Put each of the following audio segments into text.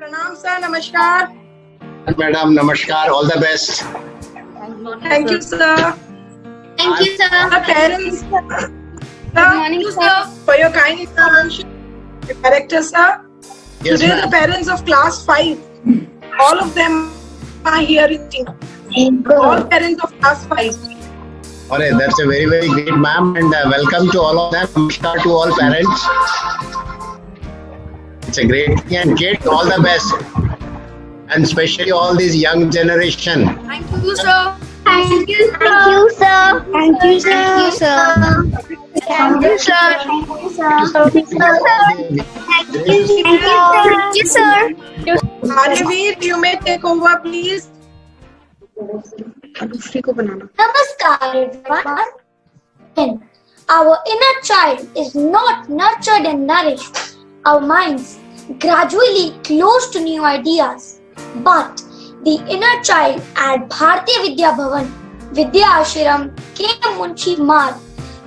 Pranam sir, namaskar. Madam, namaskar. All the best. Thank you sir. Thank you, sir. Our parents, Good morning, sir. for your kind intervention. The director sir. Yes, Today the ma'am. parents of class 5, all of them are here in all parents of class 5. Alright, that's a very, very great, ma'am, and welcome to all of them. Namaskar to all parents. It's a great thing, and kids, all the best, and especially all this young generation. Thank you, sir. Thank you, sir. Thank you, sir. Thank you, sir. Thank you, sir. Aryaveer, you may take over, please. Namaskar, everyone. Our inner child is not nurtured and nourished. Our minds gradually close to new ideas. But the inner child at Bharatiya Vidya Bhavan, Vidya Ashram, K. Munshi Marg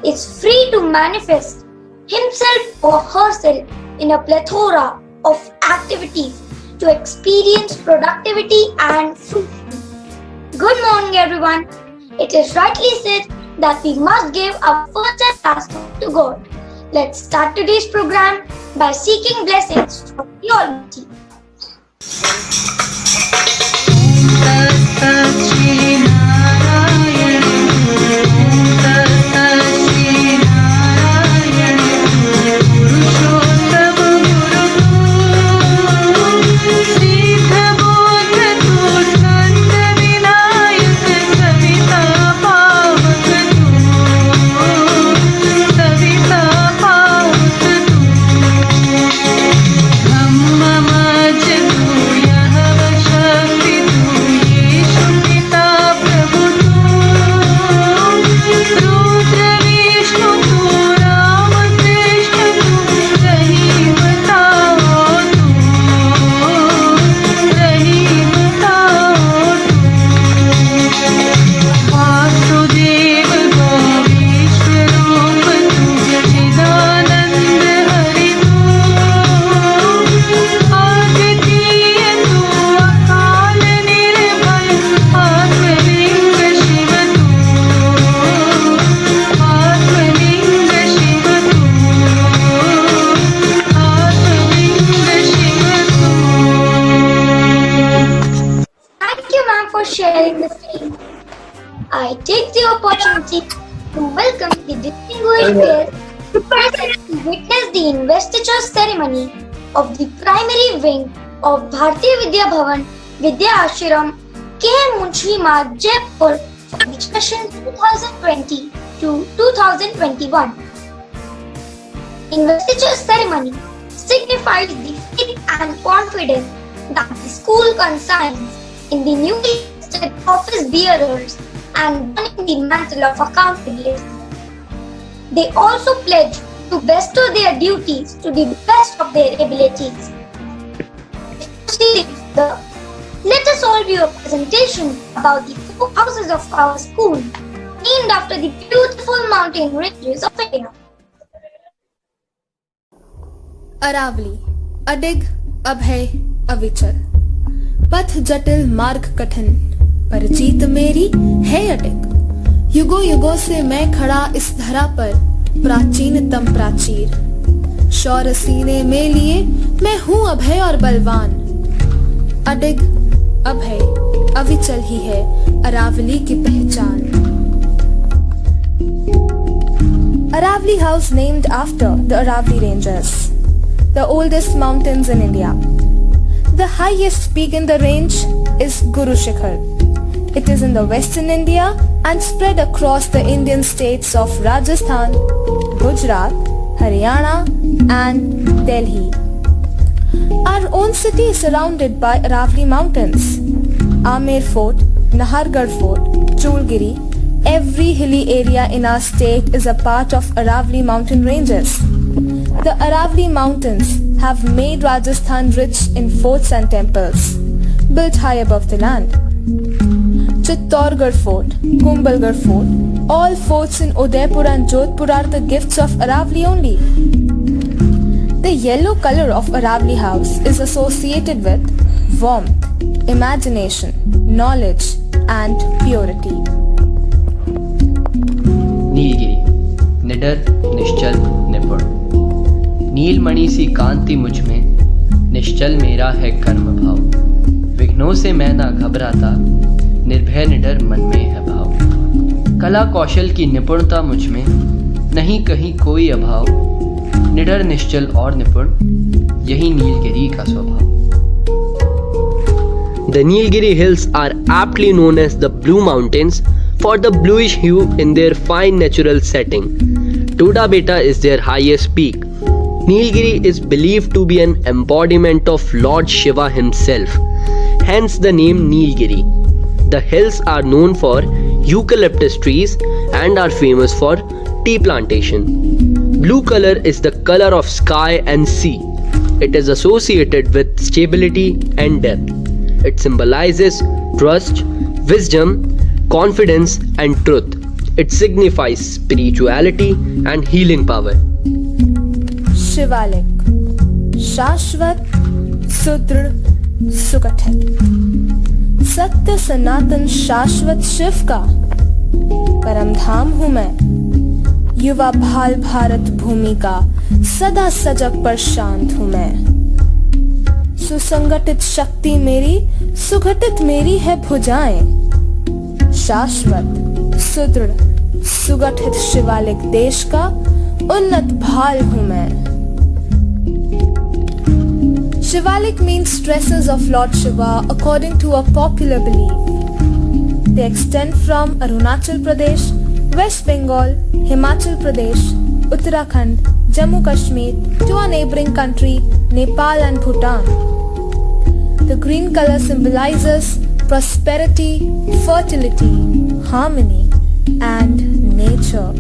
is free to manifest himself or herself in a plethora of activities to experience productivity and fruit. Good morning, everyone. It is rightly said that we must give our first and last to God. Let's start today's program by seeking blessings from the Almighty. Sharing the same. I take the opportunity to welcome the distinguished guests present to witness the investiture ceremony of the primary wing of Bharatiya Vidya Bhavan, Vidya Ashram, K. Munshi Marg, Jaipur for the session 2020 to 2021. Investiture ceremony signifies the faith and confidence that the school consigns in the newly elected office bearers and donning the mantle of accountability. They also pledge to bestow their duties to the best of their abilities. Let us all view a presentation about the 4 houses of our school, named after the beautiful mountain ranges of India. Aravalli, अडिग, अभय, अविचल, पथ जटिल मार्ग कठिन, पर जीत मेरी है अडिग। युगों युगों से मैं खड़ा इस धरा पर, प्राचीनतम प्राचीर। शौर्य सीने में लिए मैं हूँ अभय और बलवान। अडिग, अभय, अविचल ही है अरावली की पहचान। Aravali House named after the Aravali Ranges, the oldest mountains in India. The highest peak in the range is Guru Shikhar. It is in the western India and spread across the Indian states of Rajasthan, Gujarat, Haryana and Delhi. Our own city is surrounded by Aravali mountains. Amer Fort, Nahargarh Fort, Cholgiri, every hilly area in our state is a part of Aravali mountain ranges. The Aravali mountains have made Rajasthan rich in forts and temples, built high above the land. Chittorgarh Fort, Kumbhalgarh Fort, all forts in Udaipur and Jodhpur are the gifts of Aravali only. The yellow color of Aravali House is associated with warmth, imagination, knowledge, and purity. Nilgiri, निडर, निश्चल, निपुण। नीलमणि सी कांति मुझ में, निश्चल मेरा है कर्म भाव। विघ्नों से मैं ना घबराता, निर्भय निडर मन में है भाव। कला कौशल की निपुणता मुझ में, नहीं कहीं कोई अभाव। निडर, निश्चल और निपुण, यही नीलगिरी का स्वभाव। The Nilgiri hills are aptly known as the Blue Mountains for the bluish hue in their fine natural setting. Toda Beta is their highest peak. Nilgiri is believed to be an embodiment of Lord Shiva himself, hence the name Nilgiri. The hills are known for eucalyptus trees and are famous for tea plantation. Blue color is the color of sky and sea. It is associated with stability and depth. It symbolizes trust, wisdom, confidence, and truth. It signifies spirituality and healing power. Shivalik, शाश्वत, सुदृढ़, सुगठित। सत्य सनातन शाश्वत शिव का परम धाम हूँ मैं। युवा भाल भारत भूमि का सदा सजग पर शांत हूँ मैं। सुसंगठित शक्ति मेरी, सुगठित मेरी है भुजाएं। शाश्वत, सुदृढ़, सुगठित शिवालिक देश का उन्नत भाल हूँ मैं। Shivalik means tresses of Lord Shiva according to a popular belief. They extend from Arunachal Pradesh, West Bengal, Himachal Pradesh, Uttarakhand, Jammu Kashmir to our neighboring country Nepal and Bhutan. The green color symbolizes prosperity, fertility, harmony and nature.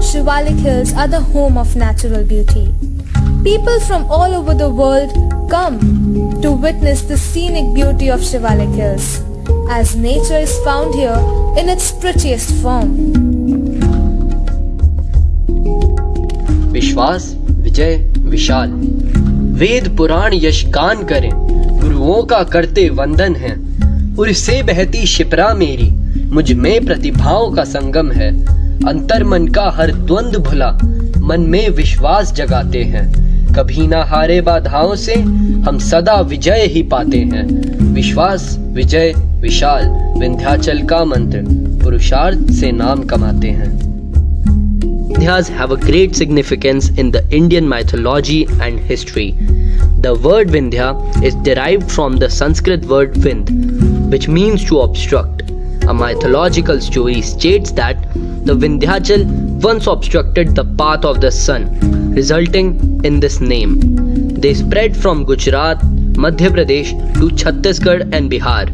Shivalik hills are the home of natural beauty. People from all over the world come to witness the scenic beauty of Shivalik hills, as nature is found here in its prettiest form. विश्वास, विजय, विशाल। वेद पुराण यश गान करें, गुरुओं का करते वंदन है। उर से बहती शिप्रा मेरी, मुझ में प्रतिभाओं का संगम है। अंतर मन का हर द्वंद्व भुला, मन में विश्वास जगाते हैं। कभी ना हारे बाधाओं से, हम सदा विजय ही पाते हैं। विश्वास, विजय, विशाल, विंध्याचल का मंत्र, पुरुषार्थ से नाम कमाते हैं। Vindhyas have a great significance in the Indian mythology and history. The word Vindhya is derived from the Sanskrit word Vind, which means to obstruct. A mythological story states that the Vindhyachal once obstructed the path of the sun, resulting in this name. They spread from Gujarat, Madhya Pradesh to Chhattisgarh and Bihar.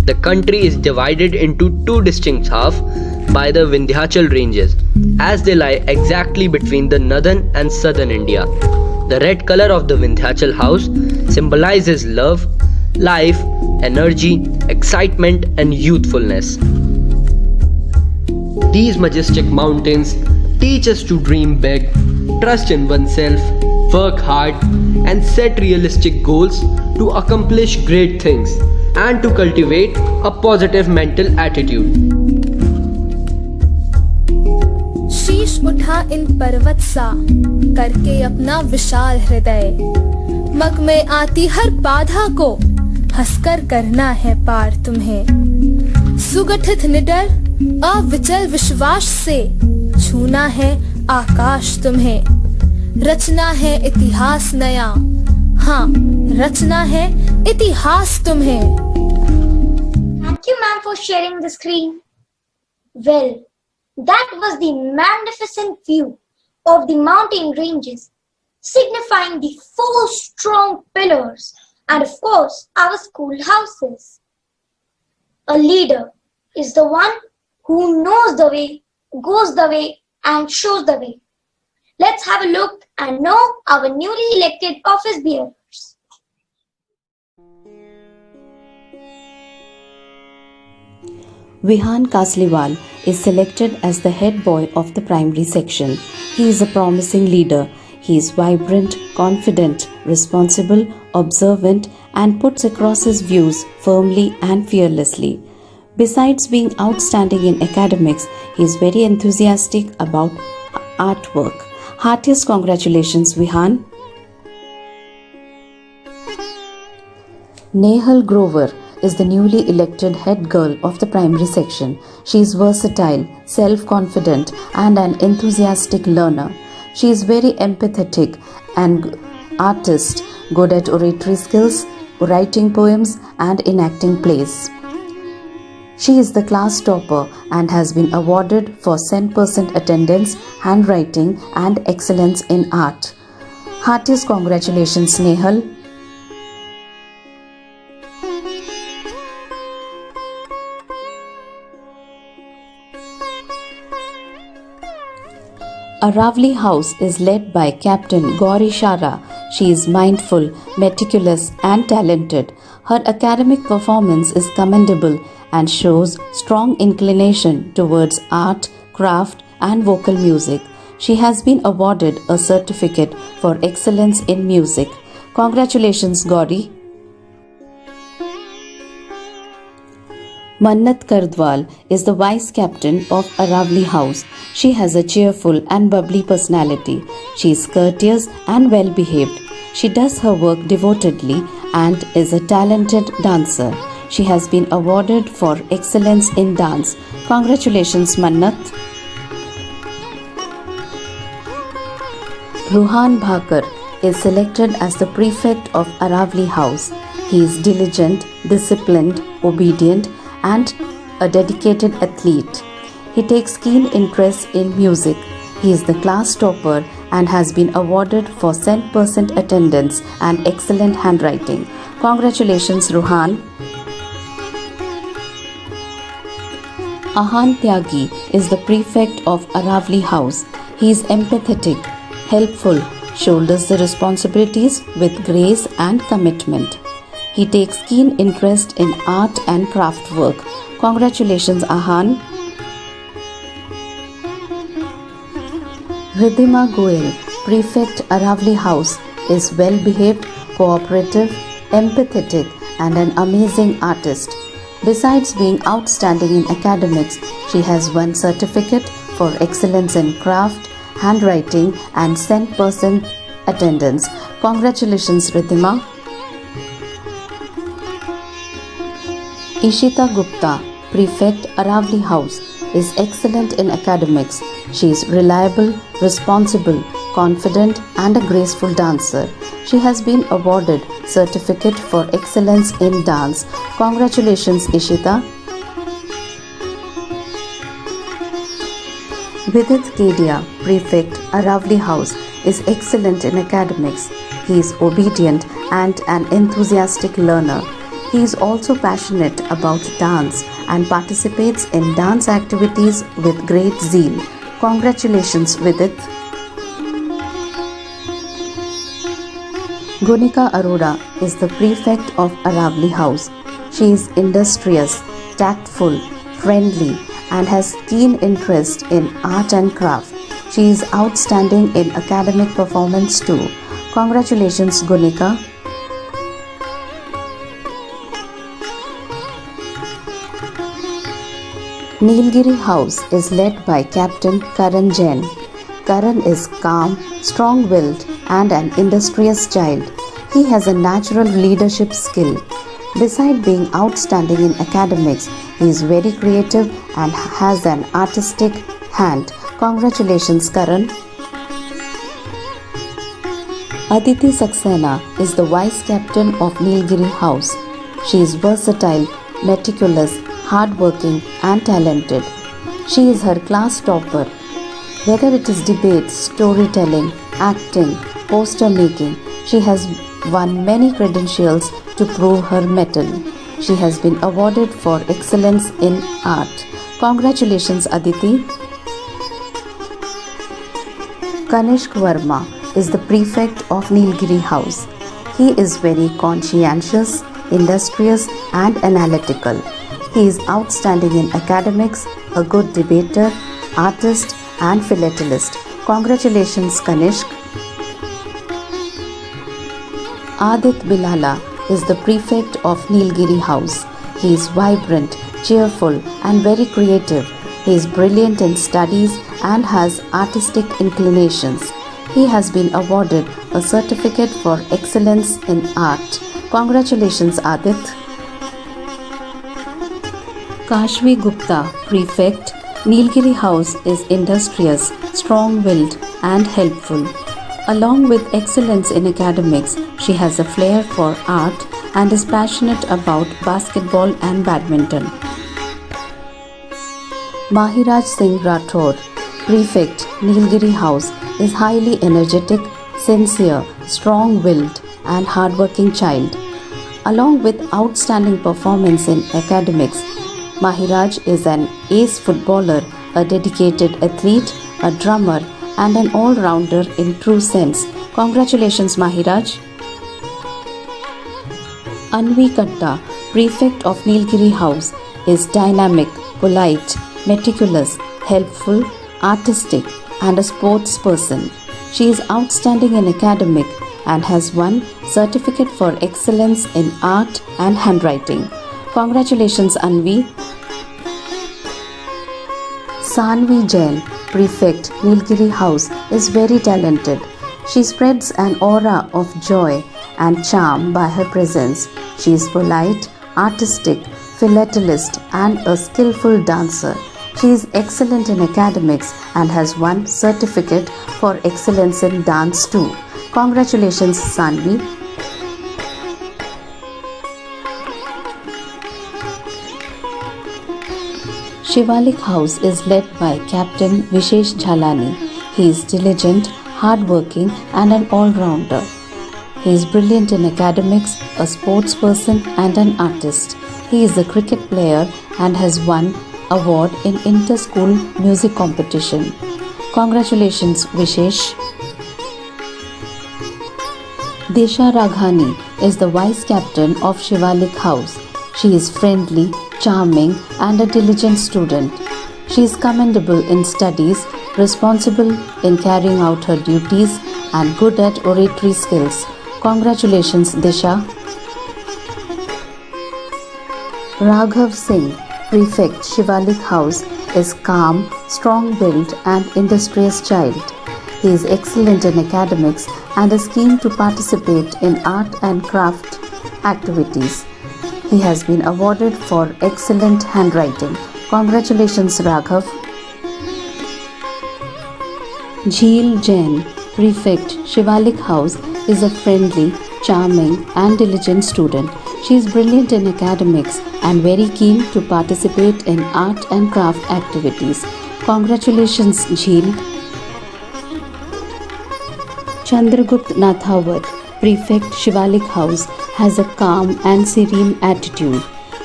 The country is divided into two distinct halves by the Vindhyachal ranges, as they lie exactly between the northern and southern India. The red color of the Vindhyachal house symbolizes love, life, energy, excitement, and youthfulness. These majestic mountains teach us to dream big, trust in oneself, work hard, and set realistic goals to accomplish great things and to cultivate a positive mental attitude. शीश उठा इन पर्वत सा करके अपना विशाल हृदय, मग में आती हर बाधा को हंसकर करना है पार तुम्हें। सुगठित निडर अविचल विश्वास से छूना है आकाश तुम्हें। रचना है इतिहास नया, हाँ रचना है इतिहास तुम्हें। Thank you, ma'am, for sharing the screen. Well, that was the magnificent view of the mountain ranges, signifying the 4 strong pillars and, of course, our schoolhouses. A leader is the one who knows the way, goes the way, and shows the way. Let's have a look and know our newly elected office bearers. Vihan Kasliwal is selected as the head boy of the primary section. He is a promising leader. He is vibrant, confident, responsible, observant, and puts across his views firmly and fearlessly. Besides being outstanding in academics, he is very enthusiastic about artwork. Heartiest congratulations, Vihan. Nehal Grover is the newly elected head girl of the primary section. She is versatile, self-confident, and an enthusiastic learner. She is very empathetic and artist, good at oratory skills, writing poems, and enacting plays. She is the class topper and has been awarded for 100% attendance, handwriting, and excellence in art. Heartiest congratulations, Nehal. Aravali House is led by Captain Gauri Shara. She is mindful, meticulous, and talented. Her academic performance is commendable and shows strong inclination towards art, craft, and vocal music. She has been awarded a certificate for excellence in music. Congratulations, Gauri. Mannat Kardwal is the vice captain of Aravali House. She has a cheerful and bubbly personality. She is courteous and well behaved. She does her work devotedly and is a talented dancer. She has been awarded for excellence in dance. Congratulations, Mannat. Ruhan Bhakar is selected as the prefect of Aravali House. He is diligent, disciplined, obedient, and a dedicated athlete. He takes keen interest in music. He is the class topper and has been awarded for 100% attendance and excellent handwriting. Congratulations, Ruhan. Ahan Tyagi is the prefect of Aravali House. He is empathetic, helpful, shoulders the responsibilities with grace and commitment. He takes keen interest in art and craft work. Congratulations, Ahan. Ridhima Goel, Prefect Aravali House, is well behaved, cooperative, empathetic, and an amazing artist. Besides being outstanding in academics, she has won certificate for excellence in craft, handwriting, and 100% attendance. Congratulations, Ridhima. Ishita Gupta, Prefect Aravali House, is excellent in academics. She is reliable, responsible, confident, and a graceful dancer. She has been awarded certificate for excellence in dance. Congratulations, Ishita. Vidit Kedia, Prefect Aravali House, is excellent in academics. He is obedient and an enthusiastic learner. He is also passionate about dance and participates in dance activities with great zeal. Congratulations, Vidit. Gunika Arora is the prefect of Aravali House. She is industrious, tactful, friendly, and has keen interest in art and craft. She is outstanding in academic performance too. Congratulations, Gunika. Nilgiri House is led by Captain Karan Jain. Karan is calm, strong-willed, and an industrious child. He has a natural leadership skill. Besides being outstanding in academics, he is very creative and has an artistic hand. Congratulations, Karan. Aditi Saxena is the vice captain of Nilgiri House. She is versatile, meticulous, hardworking, and talented. She is her class topper. Whether it is debates, storytelling, acting, poster making, she has won many credentials to prove her mettle. She has been awarded for excellence in art. Congratulations, Aditi. Kanishk Verma is the prefect of Nilgiri House. He is very conscientious, industrious, and analytical. He is outstanding in academics, a good debater, artist, and philatelist. Congratulations, Kanishk. Adit Bilala is the prefect of Nilgiri House. He is vibrant, cheerful, and very creative. He is brilliant in studies and has artistic inclinations. He has been awarded a certificate for excellence in art. Congratulations, Adit. Kashvi Gupta, prefect, Nilgiri House is industrious, strong-willed, and helpful. Along with excellence in academics, she has a flair for art and is passionate about basketball and badminton. Mahiraj Singh Rathore, prefect, Nilgiri House, is highly energetic, sincere, strong-willed, and hardworking child. Along with outstanding performance in academics, Mahiraj is an ace footballer, a dedicated athlete, a drummer, and an all-rounder in true sense. Congratulations, Mahiraj. Anvi Katta, prefect of Nilgiri House, is dynamic, polite, meticulous, helpful, artistic, and a sports person. She is outstanding in academic and has won certificate for excellence in art and handwriting. Congratulations, Anvi. Sanvi Jain, prefect, Nilgiri House, is very talented. She spreads an aura of joy and charm by her presence. She is polite, artistic, philatelist, and a skillful dancer. She is excellent in academics and has won certificate for excellence in dance too. Congratulations, Sanvi. Shivalik House is led by Captain Vishesh Jhalani. He is diligent, hardworking, and an all-rounder. He is brilliant in academics, a sports person, and an artist. He is a cricket player and has won award in inter-school music competition. Congratulations, Vishesh. Desha Raghani is the vice captain of Shivalik House. She is friendly, charming, and a diligent student. She is commendable in studies, responsible in carrying out her duties, and good at oratory skills. Congratulations, Desha. Raghav Singh, prefect, Shivalik House, is calm, strong-willed, and industrious child. He is excellent in academics and is keen to participate in art and craft activities. He has been awarded for excellent handwriting. Congratulations, Raghav. Jheel Jain, prefect, Shivalik House, is a friendly, charming, and diligent student. She is brilliant in academics and very keen to participate in art and craft activities. Congratulations, Jheel. Chandragupt Nathawat, prefect, Shivalik House, has a calm and serene attitude.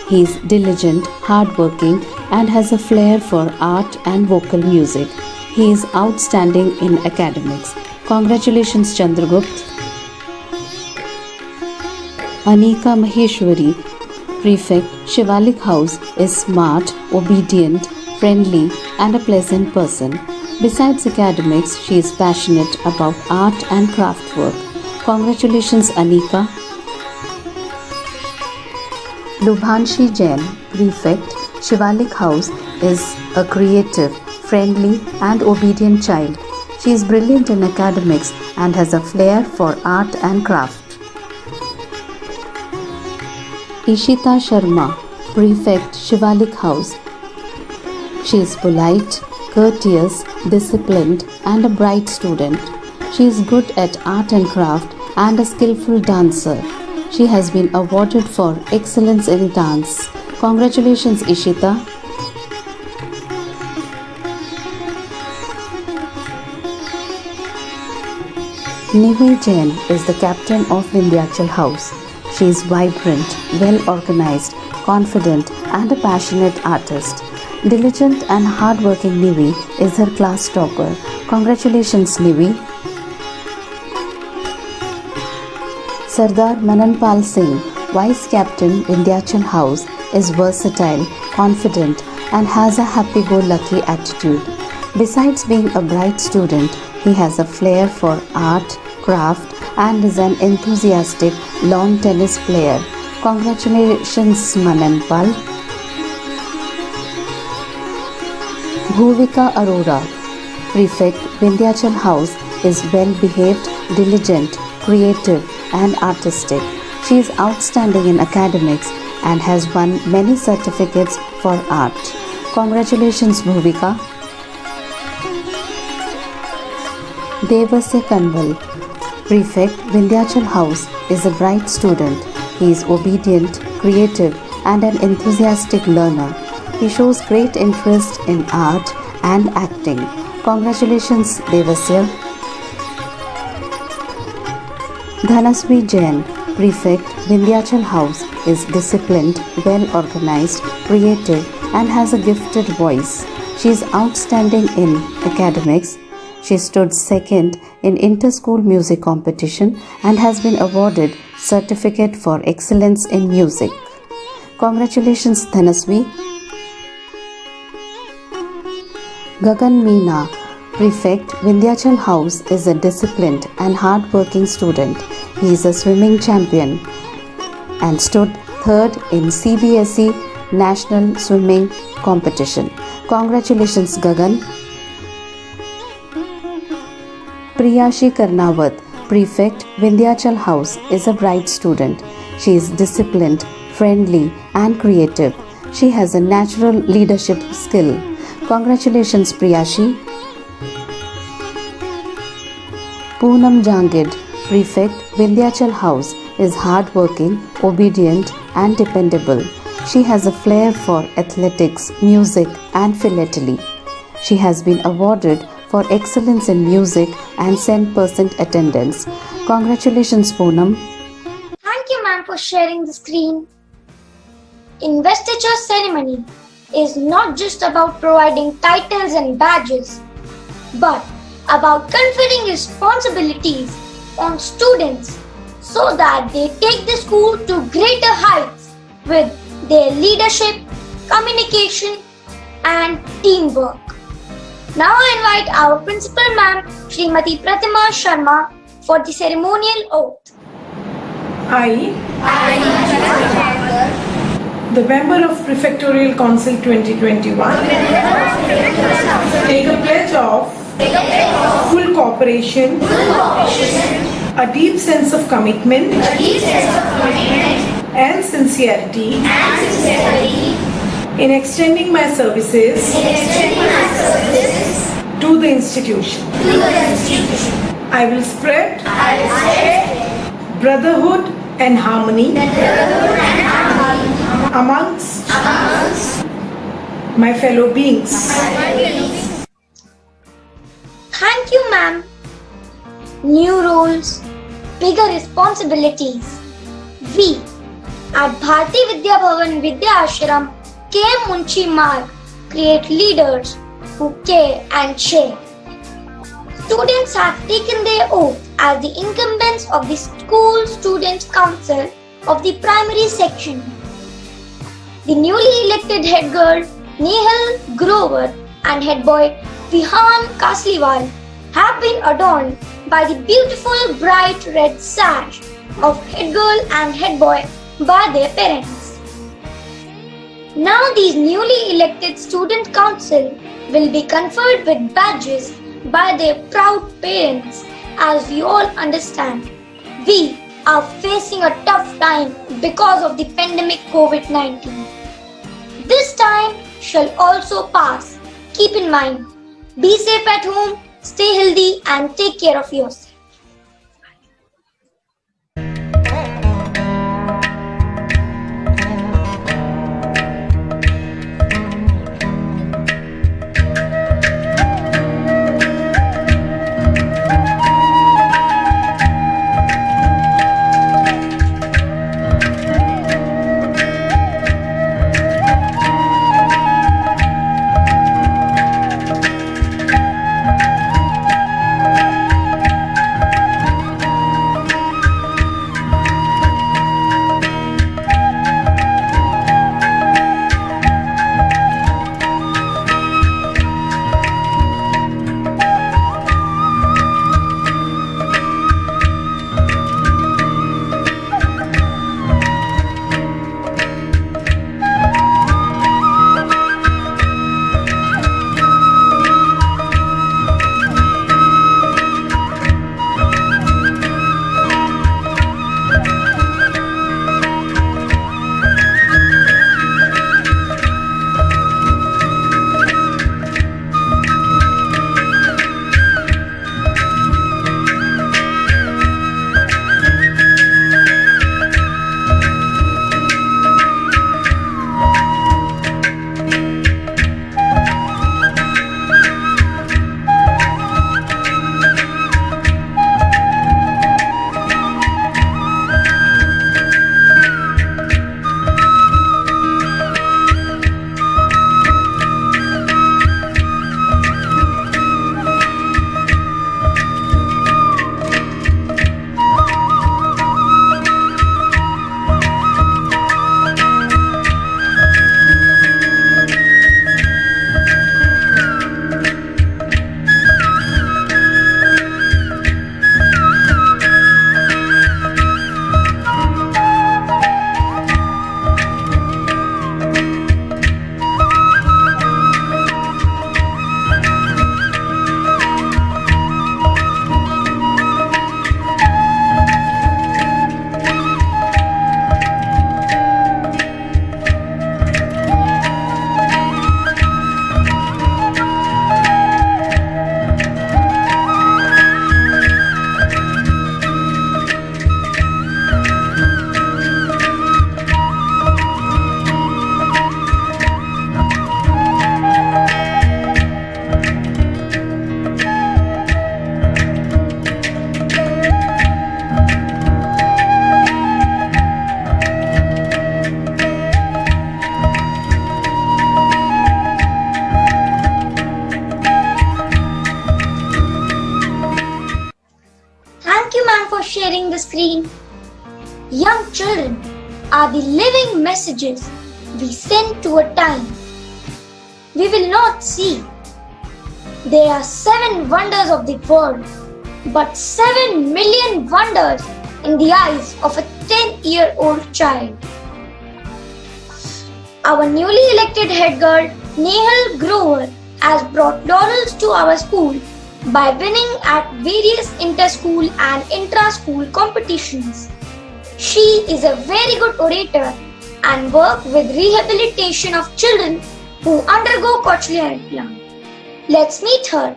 He is diligent, hardworking, and has a flair for art and vocal music. He is outstanding in academics. Congratulations, Chandragupt. Anika Maheshwari, prefect, Shivalik House, is smart, obedient, friendly, and a pleasant person. Besides academics, she is passionate about art and craft work. Congratulations, Anika. Lubhanshi Jain, prefect, Shivalik House, is a creative, friendly, and obedient child. She is brilliant in academics and has a flair for art and craft. Ishita Sharma, prefect, Shivalik House. She is polite, courteous, disciplined, and a bright student. She is good at art and craft and a skillful dancer. She has been awarded for excellence in dance. Congratulations, Ishita. Nivi Jain is the captain of Vindhyachal House. She is vibrant, well organized, confident, and a passionate artist. Diligent and hardworking Nivi is her class topper. Congratulations, Nivi. Sardar Mananpal Singh, Vice Captain, Vindhyachal House, is versatile, confident, and has a happy-go-lucky attitude. Besides being a bright student, he has a flair for art, craft and is an enthusiastic lawn tennis player. Congratulations, Mananpal. Bhuvika Arora, Prefect, Vindhyachal House, is well behaved, diligent, creative, and artistic. She is outstanding in academics and has won many certificates for art. Congratulations, Bhuvika. Devasya Kanwal, Prefect, Vindhyachal House, is a bright student. He is obedient, creative, and an enthusiastic learner. He shows great interest in art and acting. Congratulations, Devasya. Dhanasvi Jain, Prefect, Vindhyachal House, is disciplined, well organized, creative, and has a gifted voice. She is outstanding in academics. She stood second in inter-school music competition and has been awarded Certificate for Excellence in Music. Congratulations, Dhanasvi. Gagan Meena, Prefect, Vindhyachal House, is a disciplined and hard-working student. He is a swimming champion and stood third in CBSE National Swimming Competition. Congratulations, Gagan. Priyashi Karnawat, Prefect, Vindhyachal House, is a bright student. She is disciplined, friendly, and creative. She has a natural leadership skill. Congratulations, Priyashi. Poonam Jangid, Prefect, Vindhyachal House, is hardworking, obedient, and dependable. She has a flair for athletics, music, and philately. She has been awarded for excellence in music and 100% attendance. Congratulations, Poonam. Thank you, ma'am, for sharing the screen. Investiture ceremony is not just about providing titles and badges, but about conferring responsibilities on students so that they take the school to greater heights with their leadership, communication, and teamwork. Now I invite our principal ma'am, Srimati Pratima Sharma, for the ceremonial oath. I, the member of Prefectorial Council 2021, take a pledge of full cooperation, a deep sense of commitment, and sincerity in extending my services to the institution. I will spread brotherhood and harmony amongst my fellow beings. Thank you, ma'am. New roles, bigger responsibilities. We at Bharti Vidya Bhavan Vidya Ashram, KM Munshi Marg, create leaders who care and share. Students have taken their oath as the incumbents of the School Students' Council of the primary section. The newly elected head girl Nehal Grover and head boy Vihan Kasliwal have been adorned by the beautiful bright red sash of head girl and head boy by their parents. Now these newly elected student council will be conferred with badges by their proud parents. As we all understand, we are facing a tough time because of the pandemic COVID-19. This time shall also pass. Keep in mind, be safe at home, stay healthy and take care of yourself. sharing the screen. Young children are the living messages we send to a time we will not see. There are 7 wonders of the world, but 7 million wonders in the eyes of a 10-year-old child. Our newly elected head girl, Nehal Grover, has brought laurels to our school by winning at various inter-school and intra-school competitions. She is a very good orator and works with rehabilitation of children who undergo cochlear implant. Let's meet her.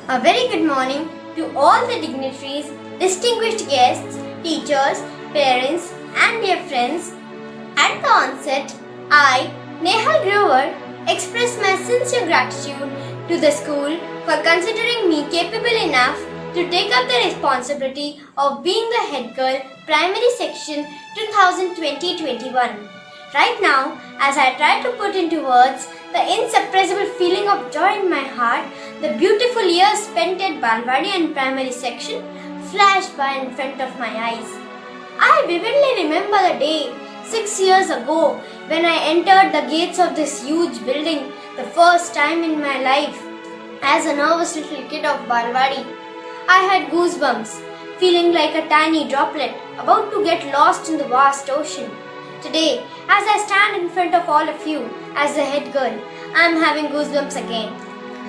A very good morning to all the dignitaries, distinguished guests, teachers, parents, and dear friends. At the onset, I, Nehal Grover, express my sincere gratitude to the school for considering me capable enough to take up the responsibility of being the head girl, primary section 2020-21. Right now, as I try to put into words the insuppressible feeling of joy in my heart, the beautiful years spent at Balwadi and primary section flash by in front of my eyes. I vividly remember the day 6 years ago when I entered the gates of this huge building the first time in my life. As a nervous little kid of Balwadi, I had goosebumps, feeling like a tiny droplet about to get lost in the vast ocean. Today, as I stand in front of all of you as the head girl, I am having goosebumps again,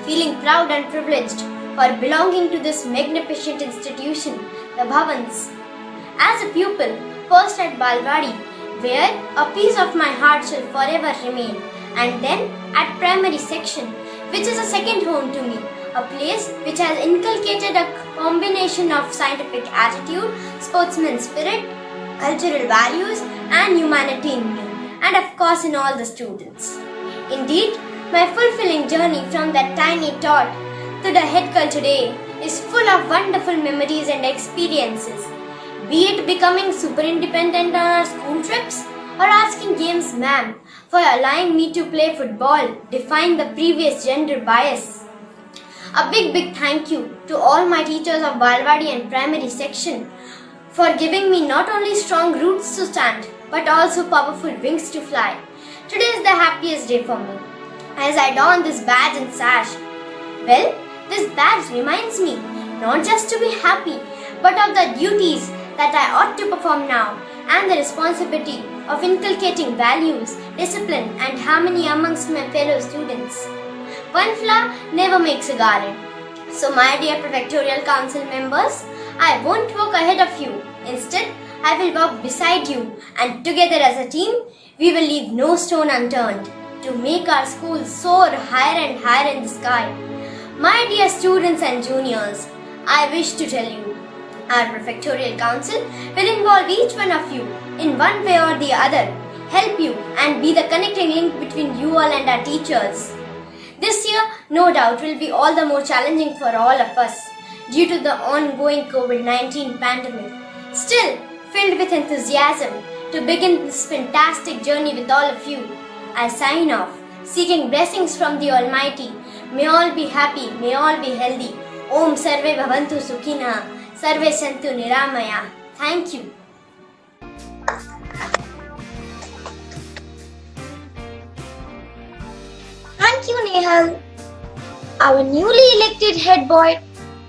feeling proud and privileged for belonging to this magnificent institution, the Bhavans. As a pupil, first at Balwadi, where a piece of my heart shall forever remain, and then at primary section, which is a second home to me, a place which has inculcated a combination of scientific attitude, sportsman spirit, cultural values, and humanity in me, and of course in all the students. Indeed, my fulfilling journey from that tiny tot to the head girl today is full of wonderful memories and experiences. Be it becoming super independent on our school trips or asking James ma'am for allowing me to play football, defying the previous gender bias. A big thank you to all my teachers of Balwadi and primary section for giving me not only strong roots to stand but also powerful wings to fly. Today is the happiest day for me as I don this badge and sash. Well, this badge reminds me not just to be happy but of the duties that I ought to perform now and the responsibility of inculcating values, discipline and harmony amongst my fellow students. One flower never makes a garden. So my dear Prefectorial Council members, I won't walk ahead of you. Instead, I will walk beside you and together as a team, we will leave no stone unturned to make our school soar higher and higher in the sky. My dear students and juniors, I wish to tell you, our Prefectorial Council will involve each one of you in one way or the other, help you and be the connecting link between you all and our teachers. This year, no doubt, will be all the more challenging for all of us due to the ongoing COVID-19 pandemic. Still, filled with enthusiasm to begin this fantastic journey with all of you, I sign off, seeking blessings from the Almighty. May all be happy, may all be healthy. Om Sarve Bhavantu Sukhina, Sarve Santu Niramaya. Thank you. Thank you, Nehal. Our newly elected head boy,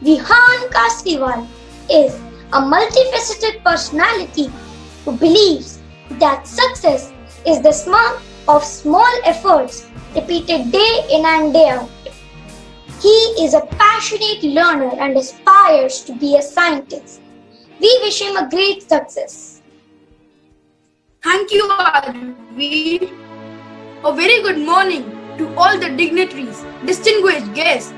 Vihan Kasliwal, is a multifaceted personality who believes that success is the sum of small efforts repeated day in and day out. He is a passionate learner and aspires to be a scientist. We wish him a great success. Thank you, Advir. A very good morning to all the dignitaries, distinguished guests,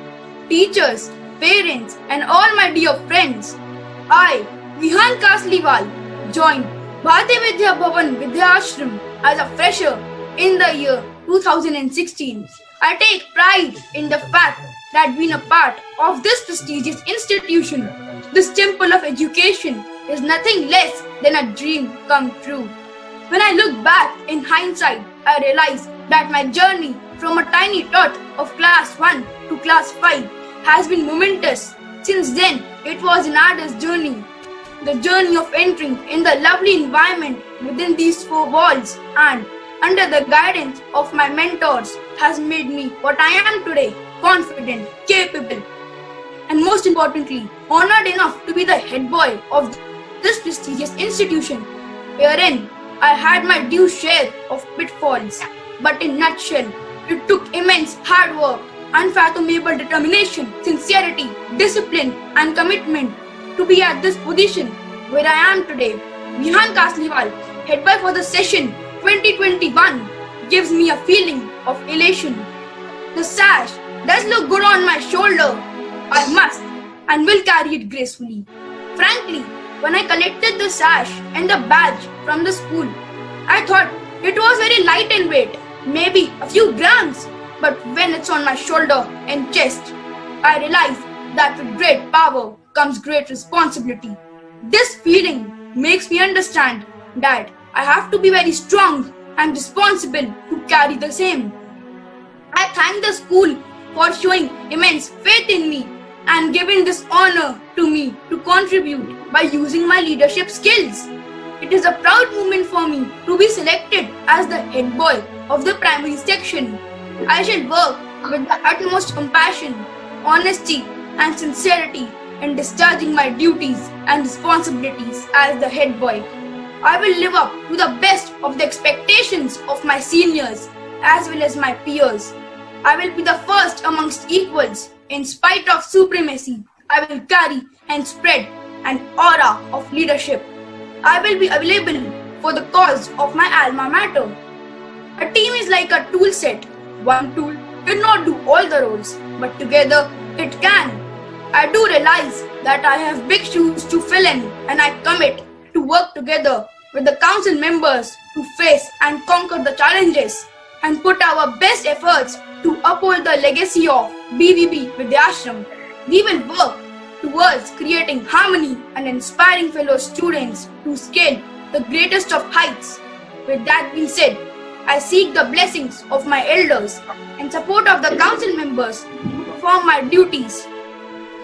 teachers, parents, and all my dear friends. I, Vihan Kasliwal, joined Bharatiya Vidya Bhavan Vidya Ashram as a fresher in the year 2016. I take pride in the fact that being a part of this prestigious institution, this temple of education, is nothing less than a dream come true. When I look back in hindsight, I realize that my journey from a tiny tot of class 1 to class 5 has been momentous. Since then, It was an artist's journey. The journey of entering in the lovely environment within these four walls and under the guidance of my mentors has made me what I am today, confident, capable, and most importantly, honored enough to be the head boy of this prestigious institution, wherein I had my due share of pitfalls. But in a nutshell, it took immense hard work, unfathomable determination, sincerity, discipline, and commitment to be at this position where I am today. Vihan Kasliwal, head boy for the session 2021, gives me a feeling of elation. The sash does look good on my shoulder. I must and will carry it gracefully. Frankly, when I collected the sash and the badge from the school, I thought it was very light in weight, maybe a few grams. But when it's on my shoulder and chest, I realize that with great power comes great responsibility. This feeling makes me understand that I have to be very strong and responsible to carry the same. I thank the school for showing immense faith in me and giving this honor to me to contribute by using my leadership skills. It is a proud moment for me to be selected as the head boy of the primary section. I shall work with the utmost compassion, honesty, and sincerity in discharging my duties and responsibilities as the head boy. I will live up to the best of the expectations of my seniors as well as my peers. I will be the first amongst equals. In spite of supremacy, I will carry and spread an aura of leadership. I will be available for the cause of my alma mater. A team is like a tool set. One tool cannot do all the roles, but together it can. I do realize that I have big shoes to fill in, and I commit to work together with the council members to face and conquer the challenges and put our best efforts to uphold the legacy of BVB Vidyashram. We will work towards creating harmony and inspiring fellow students to scale the greatest of heights. With that being said, I seek the blessings of my elders and support of the council members to perform my duties.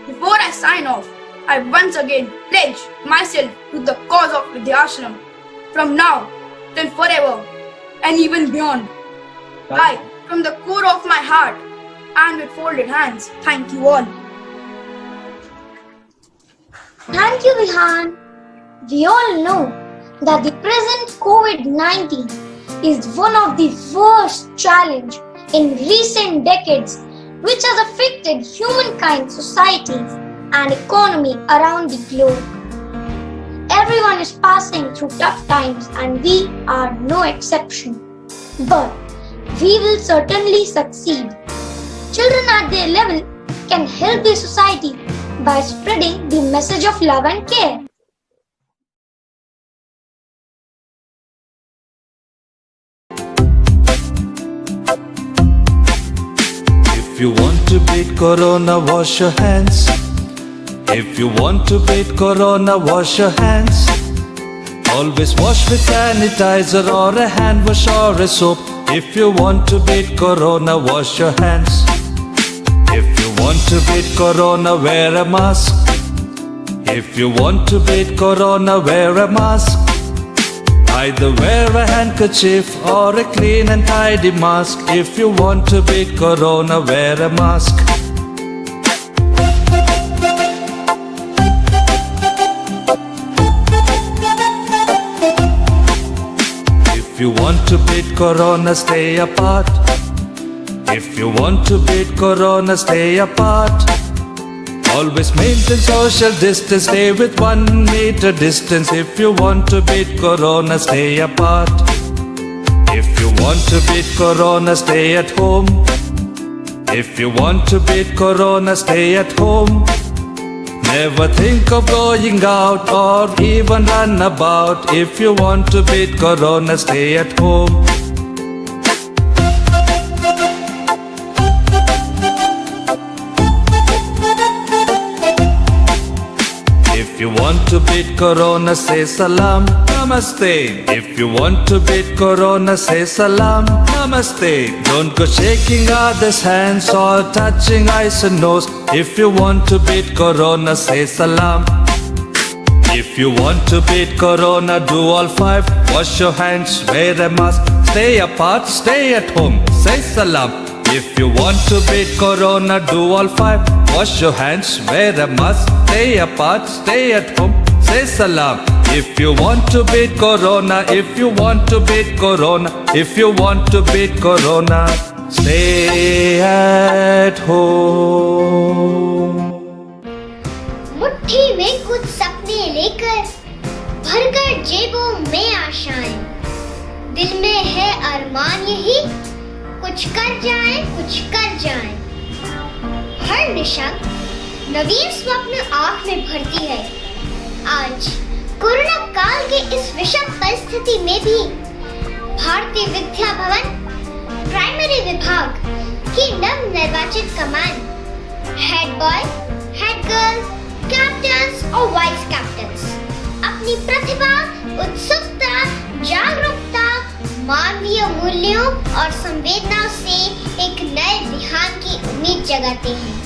Before I sign off, I once again pledge myself to the cause of Vidyashram from now till forever and even beyond. I, from the core of my heart and with folded hands, thank you all. Thank you, Vihan. We all know that the present COVID-19 is one of the worst challenges in recent decades which has affected humankind, societies and economy around the globe. Everyone is passing through tough times and we are no exception. But we will certainly succeed. Children at their level can help the society by spreading the message of love and care. If you want to beat Corona, wash your hands. If you want to beat Corona, wash your hands. Always wash with sanitizer or a hand wash or a soap. If you want to beat Corona, wash your hands. If you want to beat Corona, wear a mask. If you want to beat Corona, wear a mask. Either wear a handkerchief or a clean and tidy mask. If you want to beat Corona, wear a mask. If you want to beat Corona, stay apart. If you want to beat Corona, stay apart. Always maintain social distance, stay with 1 meter distance. If you want to beat Corona, stay apart. If you want to beat Corona, stay at home. If you want to beat Corona, stay at home. Never think of going out or even run about. If you want to beat Corona, stay at home. If you want to beat Corona, say salam, namaste. If you want to beat Corona, say salam, namaste. namaste. Don't go shaking others' hands or touching eyes and nose. If you want to beat corona, say salam. If you want to beat corona, do all five. Wash your hands, wear a mask. Stay apart, stay at home, say salam. If you want to beat corona, do all five. Wash your hands, wear a mask. Stay apart, stay at home, say salam. If you want to beat corona, if you want to beat corona, if you want to beat corona, stay at home. मुट्ठी में कुछ सपने लेकर भरकर जेबों में आशाएं, दिल में है अरमान यही, कुछ कर जाएं। हर निशान नवीन स्वप्न आँख में भरती है। आज कोरोना काल के इस विषम परिस्थिति में भी भारतीय विद्या भवन प्राइमरी विभाग की नव निर्वाचित कमान head boy, head girl, captains और वाइस कैप्टन्स अपनी प्रतिभा, उत्सुकता, जागरूकता, मानवीय मूल्यों और संवेदनाओं से एक नए बिहार की उम्मीद जगाते हैं।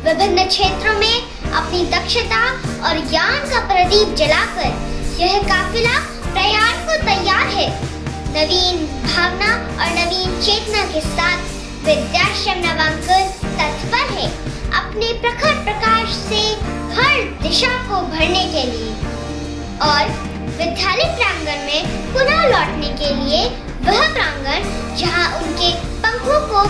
विभिन्न क्षेत्रों में अपनी दक्षता और ज्ञान का प्रदीप जलाकर यह काफिला प्रयाण को तैयार है। नवीन भावना और नवीन चेतना के साथ विद्याश्रम नवांकुर तत्पर है अपने प्रखर प्रकाश से हर दिशा को भरने के लिए और विद्यालय प्रांगण में पुनः लौटने के लिए वह प्रांगण जहां उनके पंखों को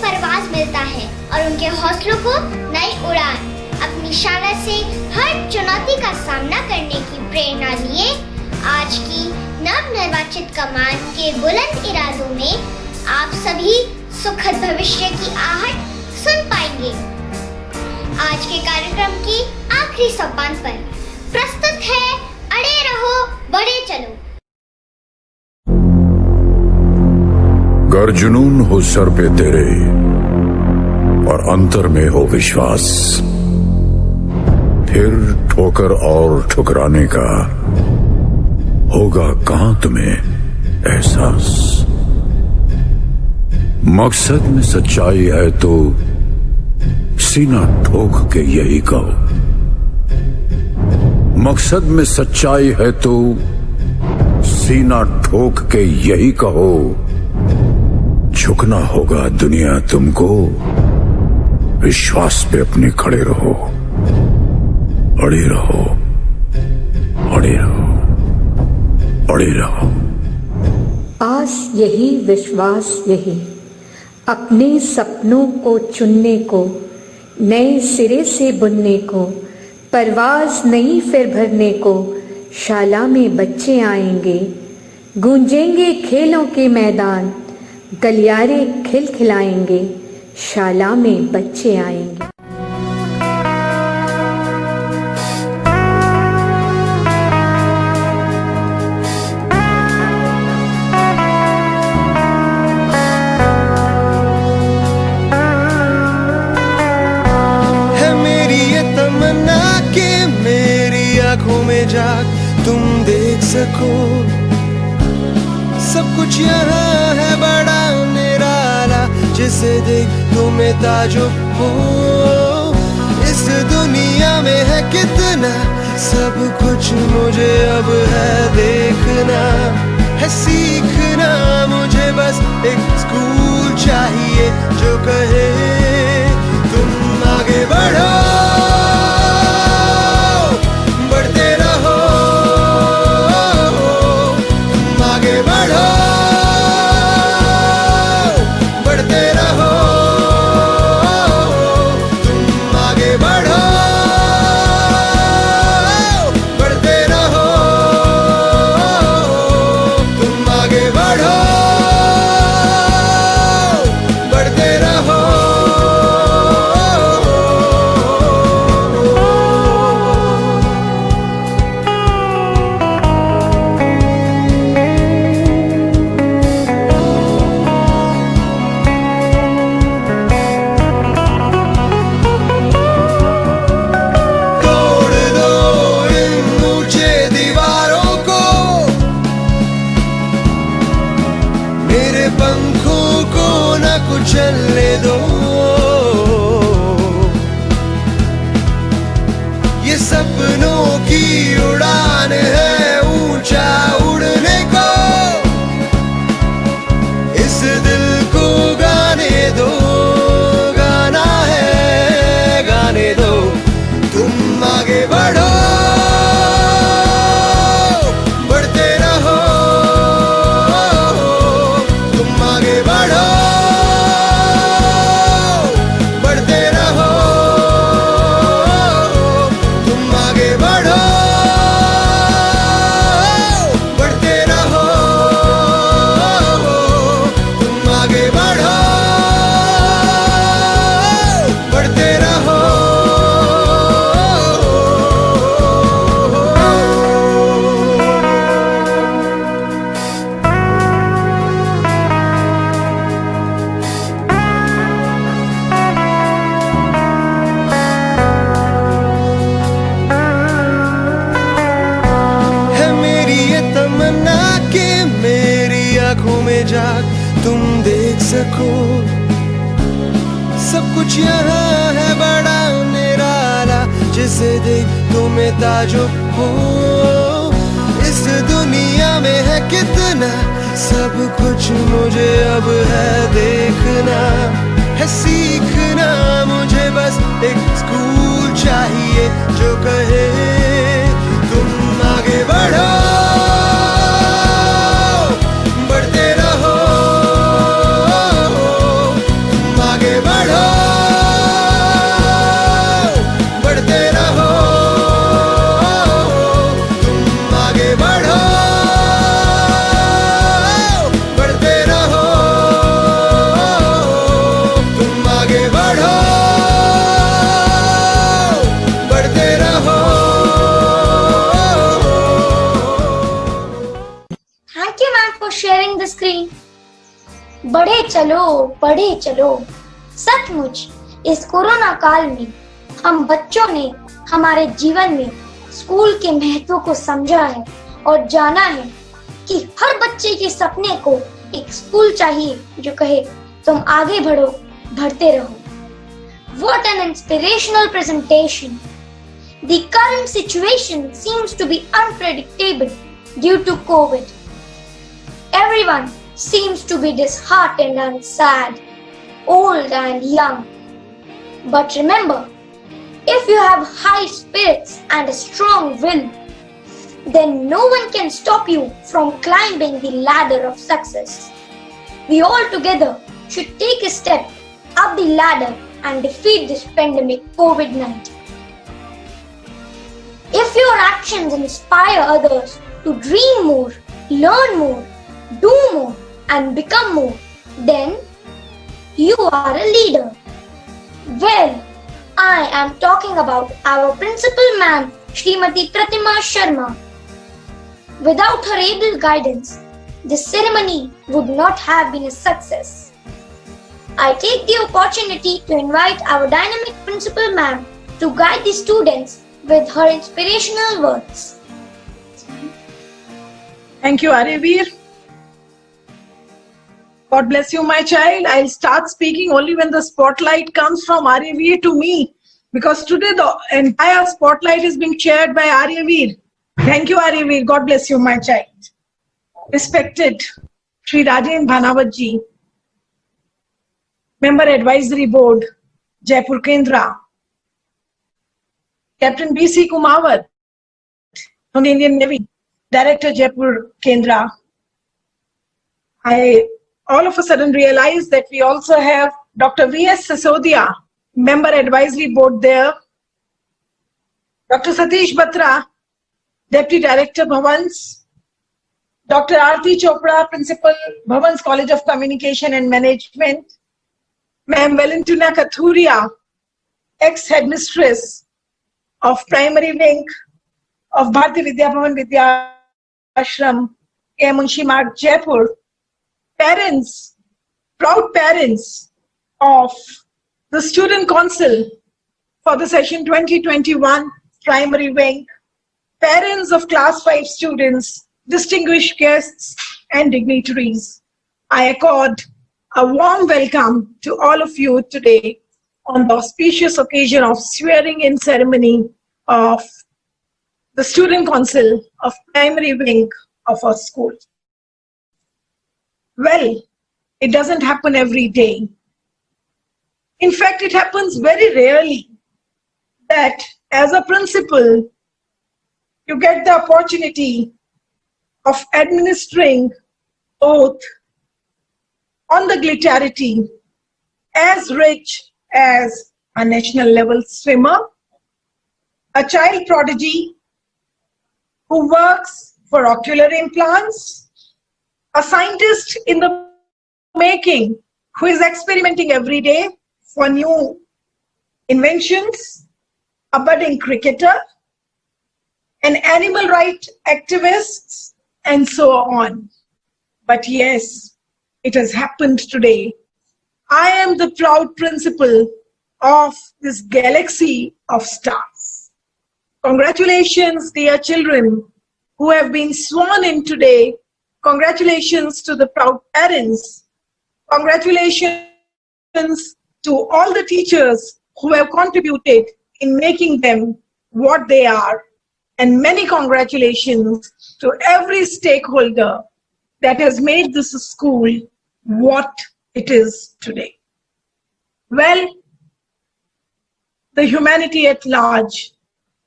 परवाज मिलता है और उनके हौसलों को नई उड़ान। अपनी शाला से हर चुनौती का सामना करने की प्रेरणा लिए आज की नव निर्वाचित कमान के बुलंद इरादों में आप सभी सुखद भविष्य की आहट सुन पाएंगे। आज के कार्यक्रम की आखिरी सोपान पर प्रस्तुत है अड़े रहो बढ़े चलो। गर जुनून हो सर पे तेरे और अंतर में हो विश्वास, फिर ठोकर और ठुकराने का होगा कहां तुम्हें एहसास। मकसद में सच्चाई है तो सीना ठोक के यही कहो। मकसद में सच्चाई है तो सीना ठोक के यही कहो। झुकना होगा दुनिया तुमको, विश्वास पे अपने खड़े रहो। अड़े रहो, अड़े रहो, अड़े रहो। आस यही, विश्वास यही, अपने सपनों को चुनने को, नए सिरे से बुनने को, परवाज नई फिर भरने को। शाला में बच्चे आएंगे, गूंजेंगे खेलों के मैदान, गलियारे खिलखिलाएंगे। शाला में बच्चे आएंगे। है मेरी ये तमन्ना कि मेरी आंखों में जाग तुम देख सको। सब कुछ यहाँ है बड़ा निराला, जिसे देख तुम्हें ताजुब हो। इस दुनिया में है कितना सब कुछ, मुझे अब है देखना, है सीखना। मुझे बस एक स्कूल चाहिए जो कहे तुम आगे बढ़ो, बढ़ते रहो, तुम आगे बढ़ो, बढ़ते रहो, तुम आगे बढ़ो, बढ़ते रहो, तुम आगे बढ़ो, बढ़ते रहो। आसमान है ऊंचा उड़ने को, इस दिल को गाने दो, गाना है गाने दो। तुम आगे बढ़ो, बढ़ते रहो, तुम आगे बढ़ो, बढ़ते रहो, तुम आगे बढ़ो, बढ़ते रहो, तुम आगे बढ़ो, बढ़ते रहो। है मेरी ये तमन्ना कि मेरी आंखों में जाग तुम देख सको, सब कुछ यहाँ है बड़ा निराला, जिसे देख तुम्हें ताजुब हो। इस दुनिया में है कितना सब कुछ, मुझे अब है देखना, है सीखना। मुझे बस एक स्कूल चाहिए जो कहे तुम आगे बढ़ो, बढ़ते रहो, तुम आगे बढ़ो, बढ़ते रहो, तुम आगे बढ़ो, बढ़ते रहो, तुम आगे बढ़ो, बढ़ते रहो। Thank you, ma'am, for sharing the screen. बढ़े चलो, सचमुच इस कोरोना काल में हम बच्चों ने हमारे जीवन में स्कूल के महत्व को समझा है और जाना है कि हर बच्चे के सपने को एक स्कूल चाहिए जो कहे तुम आगे बढ़ो, बढ़ते रहो. What an inspirational presentation! The current situation seems to be unpredictable due to COVID. Everyone seems to be disheartened and sad, old and young. But remember, if you have high spirits and a strong will, then no one can stop you from climbing the ladder of success. We all together should take a step up the ladder and defeat this pandemic COVID-19. If your actions inspire others to dream more, learn more, do more and become more, then you are a leader. Well, I am talking about our principal ma'am, Srimati Pratima Sharma. Without her able guidance, this ceremony would not have been a success. I take the opportunity to invite our dynamic principal ma'am to guide the students with her inspirational words. Thank you, Aryaveer. God bless you, my child. I'll start speaking only when the spotlight comes from Aryaveer to me, because today the entire spotlight is being chaired by Aryaveer. Thank you, Aryaveer. God bless you, my child. Respected Sri Rajen Bhanawat ji, Member Advisory Board, Jaipur Kendra, Captain B.C. Kumawat from the Indian Navy, Director Jaipur Kendra. I all of a sudden realized that we also have Dr. V.S. Sisodia, Member Advisory Board there, Dr. Satish Batra, Deputy Director Bhavans, Dr. Aarti Chopra, Principal, Bhavans College of Communication and Management, Ma'am Valentina Kathuria, ex-headmistress of Primary Wing of Bharati Vidya Bhavan Vidya Ashram, K. Munshi Marg, Jaipur, parents, proud parents of the Student Council for the session 2021 Primary Wing, parents of Class 5 students, distinguished guests and dignitaries, I accord a warm welcome to all of you today on the auspicious occasion of swearing-in ceremony of the student council of primary wing of our school. Well, it doesn't happen every day. In fact, it happens very rarely that as a principal, you get the opportunity of administering oath on the glitterity as rich as a national level swimmer, a child prodigy who works for ocular implants, a scientist in the making who is experimenting every day for new inventions, a budding cricketer, an animal rights activist, and so on. But yes, it has happened today. I am the proud principal of this galaxy of stars. Congratulations, dear children who have been sworn in today. Congratulations to the proud parents. Congratulations to all the teachers who have contributed in making them what they are. And many congratulations to every stakeholder that has made this school what it is today. Well, the humanity at large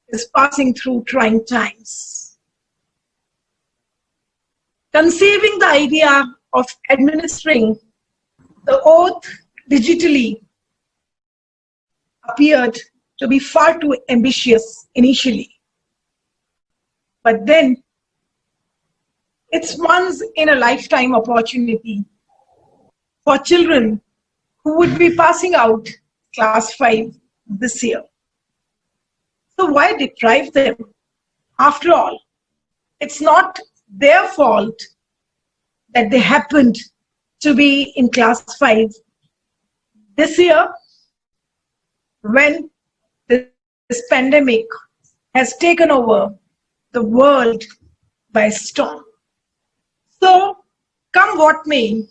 is passing through trying times. Conceiving the idea of administering the oath digitally appeared to be far too ambitious initially. But then, it's once in a lifetime opportunity for children who would be passing out class 5 this year. So why deprive them? After all, it's not their fault that they happened to be in class 5 this year when this pandemic has taken over the world by storm. So, come what may,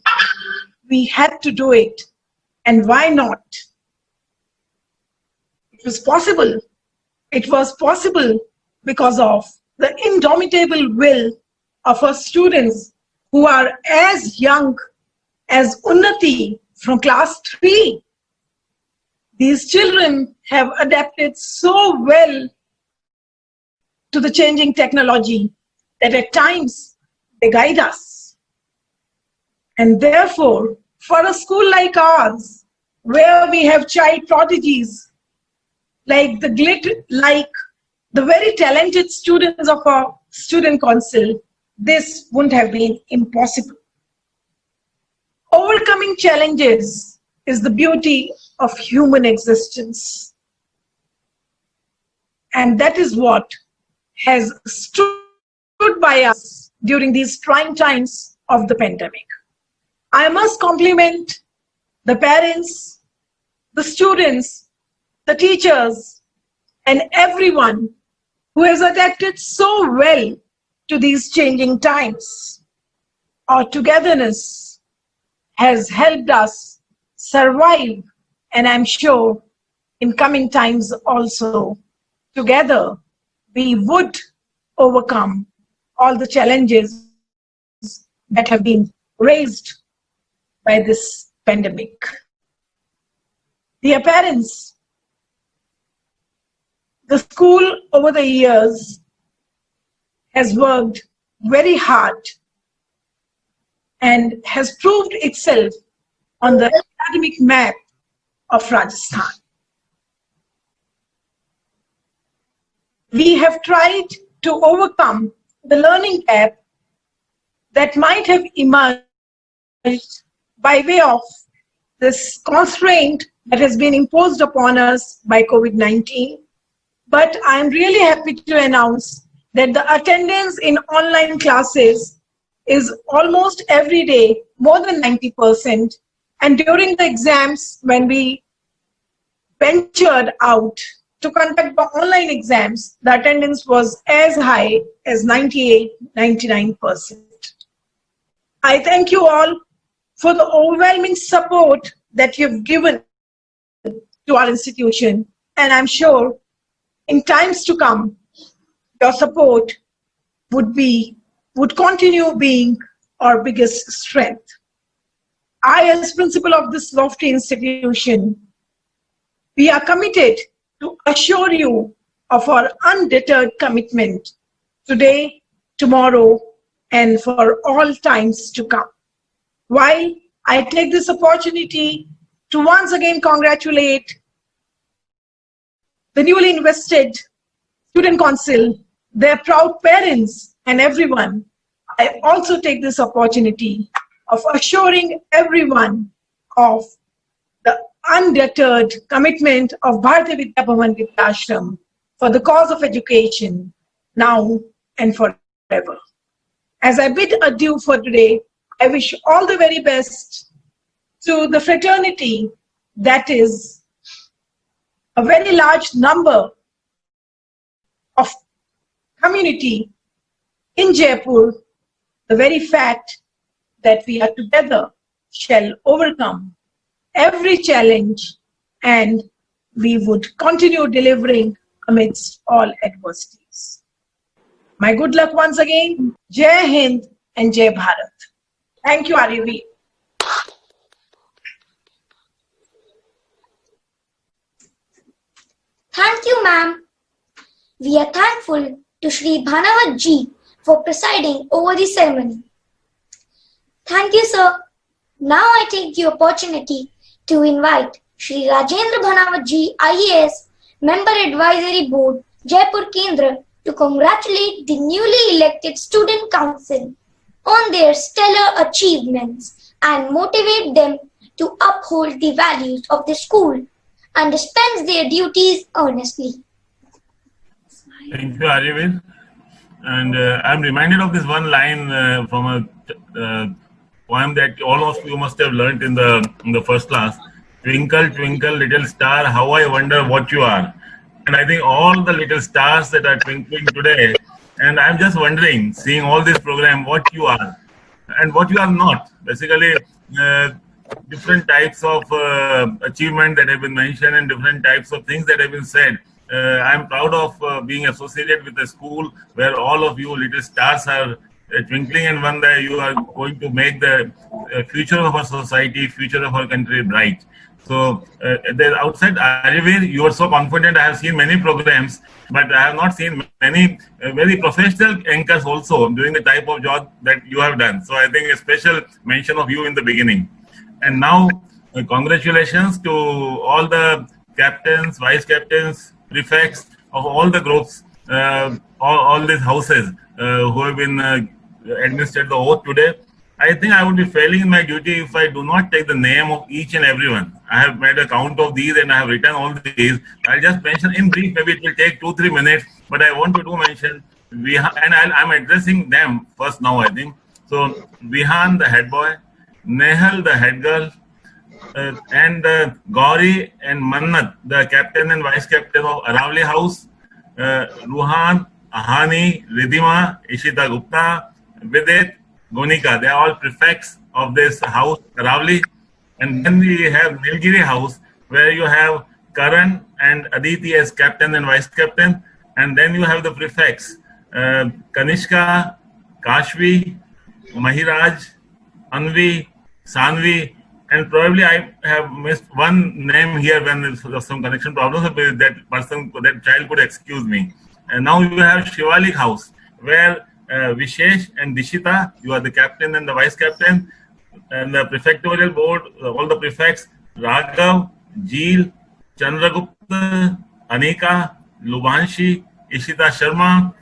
we had to do it. And why not? It was possible. It was possible because of the indomitable will of our students who are as young as Unnati from class 3. These children have adapted so well to the changing technology that at times they guide us. And therefore, for a school like ours, where we have child prodigies, like the very talented students of our student council, this wouldn't have been impossible. Overcoming challenges is the beauty of human existence. And that is what has stood by us during these trying times of the pandemic. I must compliment the parents, the students, the teachers, and everyone who has adapted so well to these changing times. Our togetherness has helped us survive, and I'm sure in coming times also, together we would overcome all the challenges that have been raised by this pandemic. Dear parents, the school over the years has worked very hard and has proved itself on the academic map of Rajasthan. We have tried to overcome the learning gap that might have emerged by way of this constraint that has been imposed upon us by COVID-19. But I'm really happy to announce that the attendance in online classes is almost every day more than 90%. And during the exams, when we ventured out to conduct the online exams, the attendance was as high as 98-99%. I thank you all for the overwhelming support that you've given to our institution. And I'm sure in times to come, your support would continue being our biggest strength. I, as principal of this lofty institution, we are committed to assure you of our undeterred commitment today, tomorrow, and for all times to come. While I take this opportunity to once again congratulate the newly invested Student Council, their proud parents, and everyone, I also take this opportunity of assuring everyone of the undeterred commitment of Bharatiya Vidya Bhavan Vidyashram for the cause of education, now and forever. As I bid adieu for today, I wish all the very best to the fraternity that is a very large number of community in Jaipur. The very fact that we are together shall overcome every challenge, and we would continue delivering amidst all adversities. My good luck once again. Jai Hind and Jai Bharat. Thank you, Arivi. Thank you, ma'am. We are thankful to Shri Bhanavat ji for presiding over the ceremony. Thank you, sir. Now I take the opportunity to invite Shri Rajendra Bhanavat ji, IAS, Member Advisory Board, Jaipur Kendra, to congratulate the newly elected Student Council on their stellar achievements and motivate them to uphold the values of the school and dispense their duties earnestly. Thank you, Arivin. And I'm reminded of this one line from a poem that all of you must have learnt in the first class. Twinkle, twinkle, little star, how I wonder what you are. And I think all the little stars that are twinkling today, and I'm just wondering, seeing all this program, what you are and what you are not. Basically, different types of achievement that have been mentioned and different types of things that have been said. I'm proud of being associated with a school where all of you little stars are twinkling, and one day you are going to make the future of our society, future of our country bright. So outside Arivir, you are so confident. I have seen many programs, but I have not seen many very professional anchors also doing the type of job that you have done. So I think a special mention of you in the beginning. And now, congratulations to all the captains, vice captains, prefects of all the groups, all these houses who have been administered the oath today. I think I would be failing in my duty if I do not take the name of each and everyone. I have made a count of these and I have written all these. I'll just mention in brief, maybe it will take 2-3 minutes, but I want to do mention. I'm addressing them first now, I think. So, Vihan, the head boy, Nehal, the head girl, and Gauri and Mannat, the captain and vice captain of Aravali House, Ruhan, Ahani, Ridhima, Ishita Gupta, Vidit, Gonika. They are all prefects of this house, Aravali. And then we have Nilgiri House, where you have Karan and Aditi as captain and vice captain. And then you have the prefects, Kanishka, Kashvi, Mahiraj, Anvi, Sanvi, and probably I have missed one name here when there's some connection problems. That person, that child could excuse me. And now you have Shivalik House, where Vishesh and Dishita, you are the captain and the vice captain, and the prefectorial board, all the prefects, Raghav, Jeel, Chandragupta, Anika, Lubanshi, Ishita Sharma,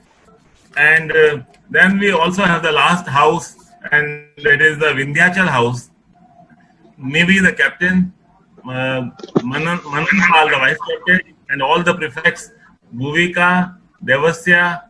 and then we also have the last house, and that is the Vindhyachal House. Maybe the captain, Manan Pal, the vice captain, and all the prefects, Bhuvika, Devasya,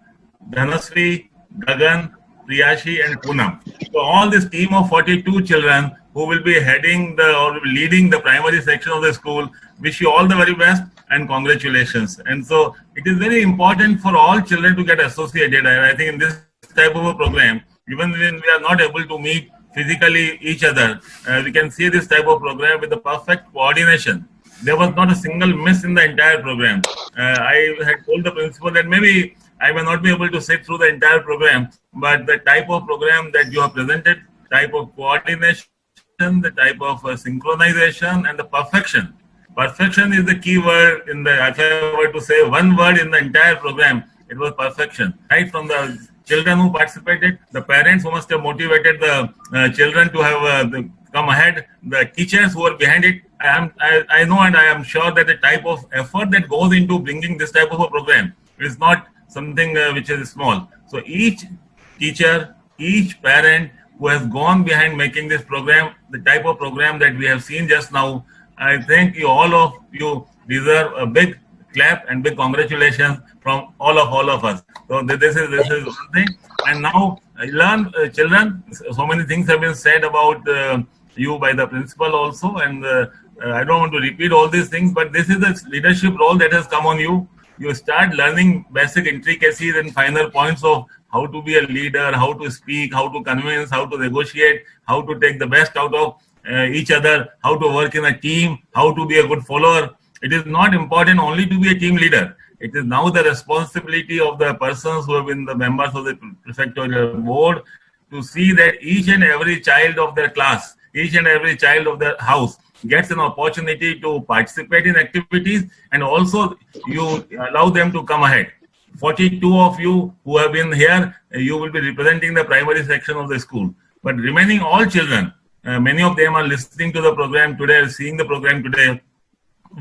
Dhanasri, Gagan, Priyashi, and Poonam. So all this team of 42 children who will be heading or leading the primary section of the school, wish you all the very best and congratulations. And so it is very important for all children to get associated. And I think in this type of a program, even when we are not able to meet physically each other, we can see this type of program with the perfect coordination. There was not a single miss in the entire program. I had told the principal that maybe I may not be able to sit through the entire program, but the type of program that you have presented, type of coordination, the type of synchronization, and the perfection. Perfection is the key word in the, if I were to say one word in the entire program, it was perfection. Right from the children who participated, the parents who must have motivated the children to have come ahead, the teachers who are behind it. I know and I am sure that the type of effort that goes into bringing this type of a program is not something which is small. So each teacher, each parent who has gone behind making this program, the type of program that we have seen just now, I think all of you deserve a big clap and big congratulations from all of us. So this is one thing. And now learn, children. So many things have been said about you by the principal also, and I don't want to repeat all these things, but this is the leadership role that has come on you. You start learning basic intricacies and finer points of how to be a leader, how to speak, how to convince, how to negotiate, how to take the best out of each other, how to work in a team, how to be a good follower. It is not important only to be a team leader. It is now the responsibility of the persons who have been the members of the prefectorial board to see that each and every child of their class, each and every child of their house gets an opportunity to participate in activities, and also you allow them to come ahead. 42 of you who have been here, you will be representing the primary section of the school. But remaining all children, many of them are listening to the program today, seeing the program today,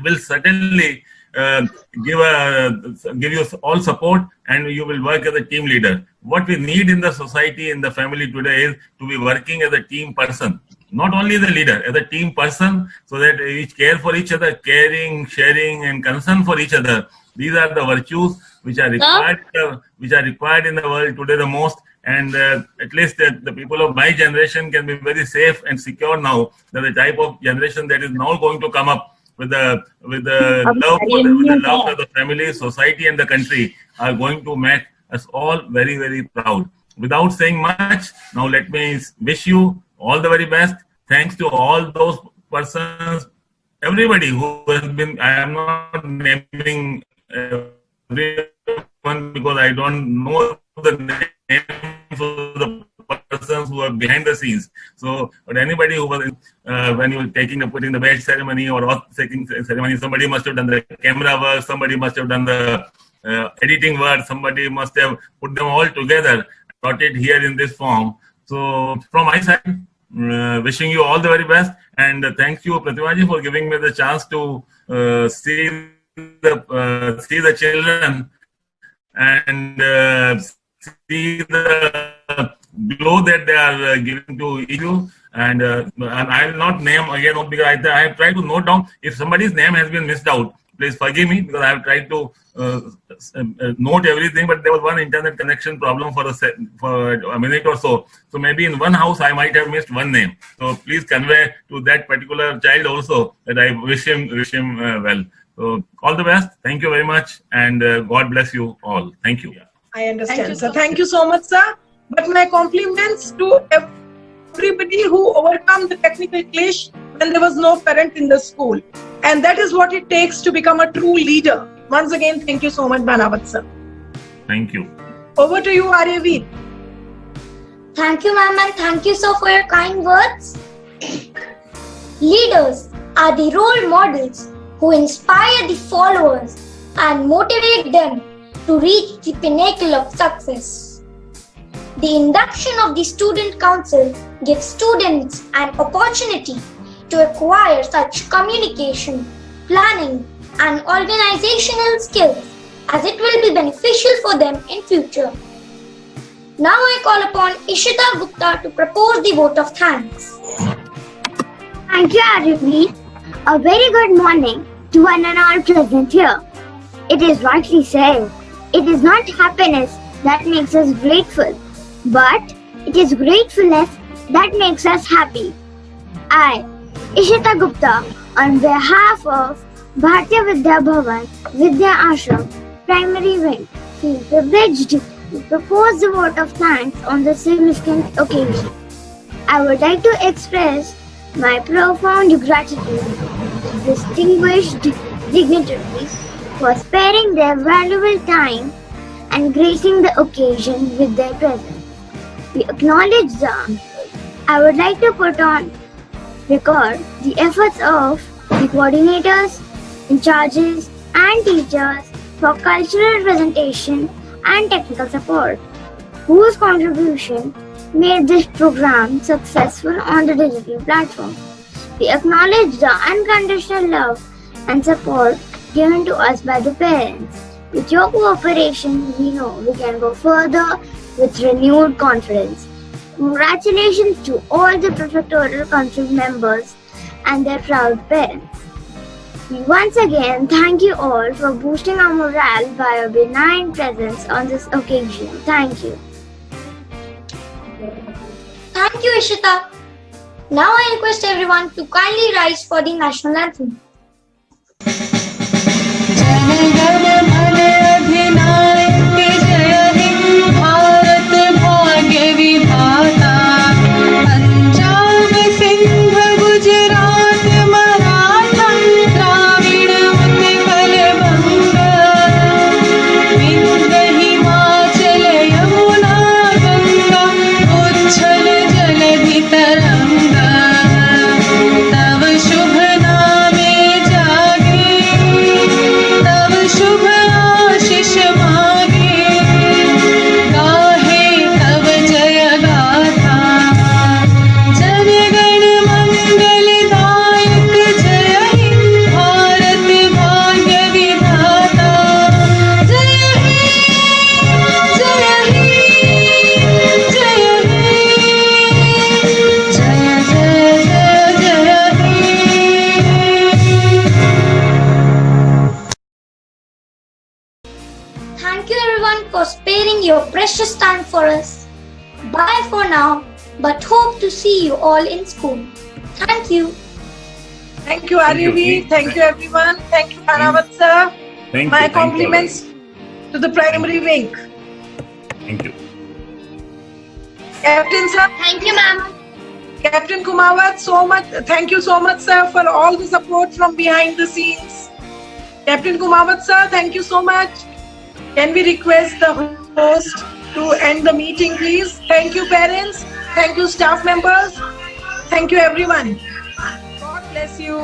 will certainly give you all support, and you will work as a team leader. What we need in the society, in the family today is to be working as a team person. Not only the leader, as a team person, so that each care for each other, caring, sharing, and concern for each other. These are the virtues which are required in the world today the most. And at least the people of my generation can be very safe and secure now. That the type of generation that is now going to come up with the love for the family, society, and the country are going to make us all very, very proud. Without saying much, now let me wish you all the very best. Thanks to all those persons, everybody who has been, I am not naming everyone because I don't know the names of the persons who are behind the scenes. So, but anybody who was when you were putting the badge ceremony or oath-taking ceremony, somebody must have done the camera work, somebody must have done the editing work, somebody must have put them all together, brought it here in this form. So, from my side, wishing you all the very best, and thank you, Pratibha ji, for giving me the chance to see the children and see the glow that they are giving to you. And I will not name again because I have tried to note down. If somebody's name has been missed out, please forgive me because I have tried to note everything, but there was one internet connection problem for a minute or so. So maybe in one house I might have missed one name. So please convey to that particular child also that I wish him well. So all the best. Thank you very much, and God bless you all. Thank you. I understand, sir. Thank you so much, sir. But my compliments to everybody who overcome the technical glitch when there was no parent in the school. And that is what it takes to become a true leader. Once again, thank you so much, Banavat sir. Thank you. Over to you, Aryaveer. Thank you, ma'am, and thank you, sir, for your kind words. Leaders are the role models who inspire the followers and motivate them to reach the pinnacle of success. The induction of the Student Council gives students an opportunity to acquire such communication, planning, and organizational skills as it will be beneficial for them in future. Now I call upon Ishita Gupta to propose the vote of thanks. Thank you, Aryaveer. A very good morning to one and all present here. It is rightly said, it is not happiness that makes us grateful, but it is gratefulness that makes us happy. I, Ishita Gupta, on behalf of Bharatiya Vidya Bhavan Vidya Ashram Primary Wing, feel privileged to propose the vote of thanks on this significant occasion. I would like to express my profound gratitude to distinguished dignitaries for sparing their valuable time and gracing the occasion with their presence. We acknowledge them. I would like to put on record the efforts of the coordinators, in charges, and teachers for cultural presentation and technical support, whose contribution made this program successful on the digital platform. We acknowledge the unconditional love and support given to us by the parents. With your cooperation, we know we can go further with renewed confidence. Congratulations to all the prefectorial council members and their proud parents. We once again thank you all for boosting our morale by your benign presence on this occasion. Thank you. Thank you, Ishita. Now I request everyone to kindly rise for the national anthem. Thank you everyone for sparing your precious time for us. Bye for now, but hope to see you all in school. Thank you. Thank you, Arivi. Thank you, everyone. Thank you, Panavat sir. My compliments to the primary wing. Thank you. Captain sir. Thank you, ma'am. Captain Kumawat, so much. Thank you so much, sir, for all the support from behind the scenes. Captain Kumawat sir, thank you so much. Can we request the host to end the meeting, please? Thank you, parents. Thank you, staff members. Thank you, everyone. God bless you.